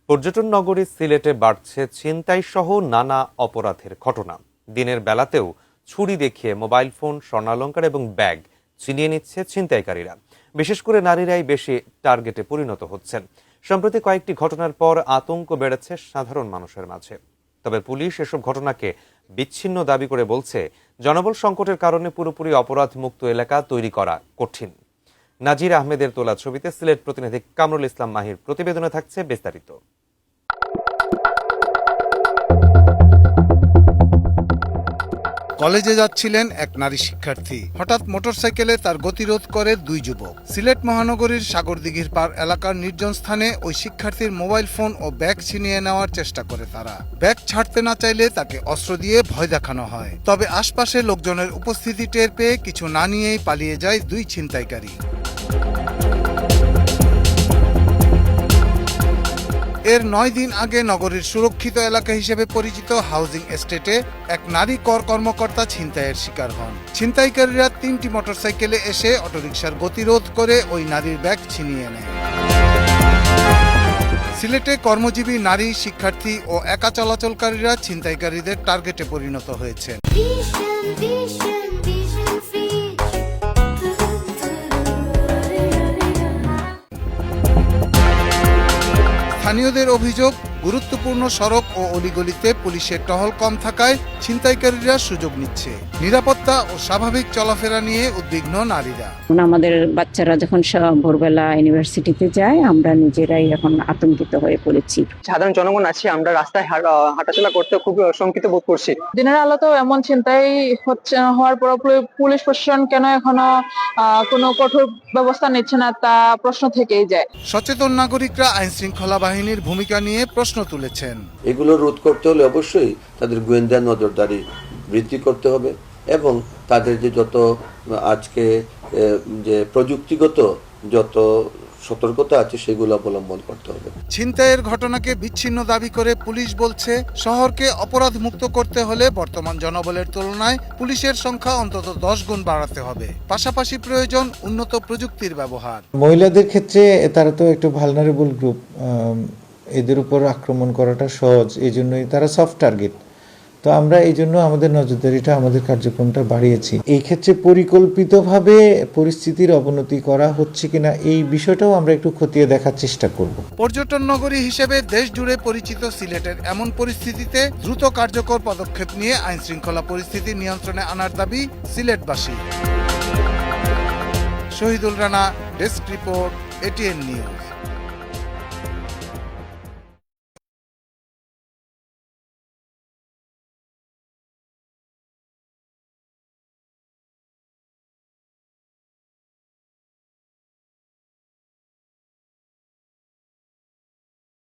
পর্যটন নগরী সিলেটে বাড়ছে ছিনতাই সহ নানা অপরাধের ঘটনা। দিনের বেলাতেও ছুরি দেখিয়ে মোবাইল ফোন, স্বর্ণালংকার এবং ব্যাগ ছিনিয়ে নিচ্ছে ছিনতাইকারীরা। বিশেষ করে নারীরাই বেশি টার্গেটে পরিণত হচ্ছেন। সম্প্রতি কয়েকটি ঘটনার পর আতঙ্ক বেড়েছে সাধারণ মানুষের মাঝে। তবে পুলিশ এসব ঘটনাকে বিচ্ছিন্ন দাবি করে বলছে, জনবল সংকটের কারণে পুরোপুরি অপরাধ মুক্ত এলাকা তৈরি করা কঠিন। নাজির আহমেদের তোলা ছবিতে সিলেট প্রতিনিধি কামরুল ইসলাম মাহির প্রতিবেদনে থাকছে বিস্তারিত। কলেজে যাচ্ছিলেন এক নারী শিক্ষার্থী। হঠাৎ মোটরসাইকেলে তার গতিরোধ করে দুই যুবক। সিলেট মহানগরীর সাগরদিঘির পার এলাকার নির্জন স্থানে ওই শিক্ষার্থীর মোবাইল ফোন ও ব্যাগ ছিনিয়ে নেওয়ার চেষ্টা করে তারা। ব্যাগ ছাড়তে না চাইলে তাকে অস্ত্র দিয়ে ভয় দেখানো হয়। তবে আশপাশে লোকজনের উপস্থিতি টের পেয়ে কিছু না নিয়েই পালিয়ে যায় দুই ছিনতাইকারী। এর 9 দিন আগে নগরীর সুরক্ষিত এলাকা হিসেবে পরিচিত হাউজিং এস্টেটে এক নারী কর কর্মকর্তা ছিনতাইয়ের শিকার হন। ছিনতাইকারীরা 3টি মোটরসাইকেলে এসে অটোরিকশার গতিরোধ করে ওই নারীর ব্যাগ ছিনিয়ে নেয়। সিলেটে কর্মজীবী নারী, শিক্ষার্থী ও একা চলাচলকারীরা ছিনতাইকারীদের টার্গেটে পরিণত হয়েছে। স্থানীয়দের অভিযোগ, গুরুত্বপূর্ণ সড়ক ও অলিগলিতে পুলিশের টহল কম থাকায় ছিনতাইকারীরা সুযোগ নিচ্ছে। নিরাপত্তা ও স্বাভাবিক চলাফেরা নিয়ে উদ্বিগ্ন নারীরা। আমাদের বাচ্চারা যখন ভোরবেলা ইউনিভার্সিটিতে যায়, আমরা নিজেরাই এখন আতঙ্কিত হয়ে পড়েছি। সাধারণ জনগণ আছি, আমরা রাস্তায় হাঁটাচলা করতে খুব শঙ্কিত বোধ করছি। দিনের আলোতেও এমন ছিনতাই হওয়ার পর পুলিশ প্রশাসন কেন এখনো কোনো কঠোর ব্যবস্থা নিচ্ছে না, তা প্রশ্ন থেকেই যায়। সচেতন নাগরিকরা আইন শৃঙ্খলা বাহিনীর ভূমিকা নিয়ে প্রশ্ন তুলেছেন। এগুলো রোধ করতে হলে অবশ্যই তাদের গোয়েন্দা নজরদারি বৃদ্ধি করতে হবে এবং তাদের যে যত আজকে যে প্রযুক্তিগত যত সতর্কতা আছে সেগুলো অবলম্বন করতে হবে। ছিনতাইয়ের ঘটনাকে বিচ্ছিন্ন দাবি করে পুলিশ বলছে, শহরকে অপরাধ মুক্ত করতে হলে বর্তমান জনবলের তুলনায় পুলিশের সংখ্যা অন্তত 10 গুণ বাড়াতে হবে। পাশাপাশি প্রয়োজন উন্নত প্রযুক্তির ব্যবহার। মহিলাদের ক্ষেত্রে তারা তো একটু ভালনারেবল গ্রুপ, এদের উপর আক্রমণ করাটা সহজ, এই জন্যই তারা সফট টার্গেট। তো আমরা এই জন্য আমাদের নজরদারিটা, আমাদের কার্যক্রমটা বাড়িয়েছি। এই ক্ষেত্রে পরিকল্পিতভাবে পরিস্থিতির অবনতি করা হচ্ছে কিনা এই বিষয়টাও আমরা একটু খতিয়ে দেখার চেষ্টা করব। পর্যটন নগরী হিসেবে দেশ জুড়ে পরিচিত সিলেটের এমন পরিস্থিতিতে দ্রুত কার্যকর পদক্ষেপ নিয়ে আইন শৃঙ্খলা পরিস্থিতি নিয়ন্ত্রণে আনার দাবি সিলেটবাসী। Shahidul Rana, desk report, ATN news.